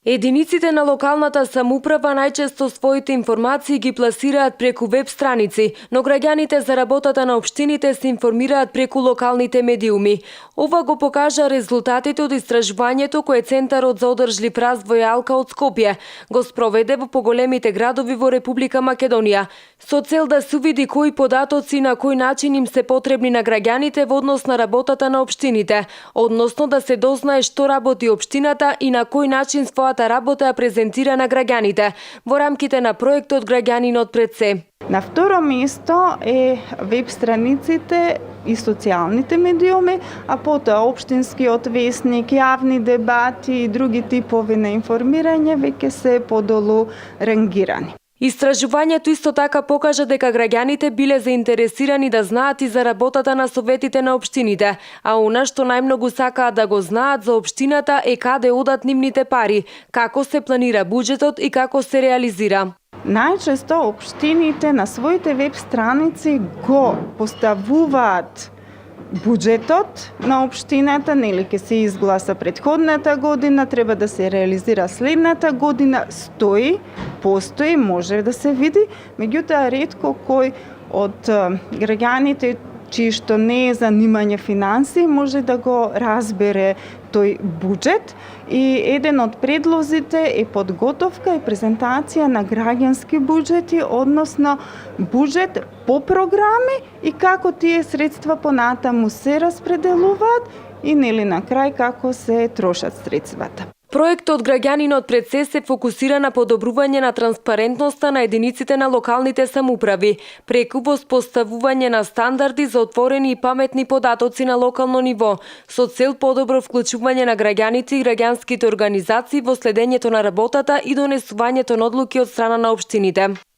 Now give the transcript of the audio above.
Единиците на локалната самоуправа најчесто своите информации ги пласираат преку веб страници, но граѓаните за работата на општините се информираат преку локалните медиуми. Ова го покажа резултатите од истражувањето кое Центарот за одржлив развој Алка од Скопје го спроведе во поголемите градови во Република Македонија, со цел да се увиди кои податоци на кој начин им се потребни на граѓаните во однос на работата на општините, односно да се дознае што работи општината и на кој начин својата работа ја презентира на граѓаните во рамките на проектот Граѓанинот пред се. На второ место е веб страниците и социјалните медиуми, а потоа општинскиот весник, јавни дебати и други типови на информирање веќе се подолу рангирани. Истражувањето исто така покажа дека граѓаните биле заинтересирани да знаат и за работата на советите на општините, а она што најмногу сакаат да го знаат за општината е каде одат нивните пари, како се планира буџетот и како се реализира. Најчесто општините на своите веб страници го поставуваат буџетот на општината, нели ќе се изгласа претходната година, треба да се реализира следната година, постои, може да се види, меѓутоа ретко кој од граѓаните чии што не е занимање финанси може да го разбере тој буџет и еден од предлозите е подготовка и презентација на граѓански буџети, односно буџет по програми и како тие средства понатаму се распределуваат и нели на крај како се трошат средствата. Проектот Граѓанинот пред се фокусира на подобрување на транспарентноста на единиците на локалните самоуправи, преку воспоставување на стандарди за отворени и паметни податоци на локално ниво, со цел подобро вклучување на граѓаните и граѓанските организации во следењето на работата и донесувањето на одлуки од страна на општините.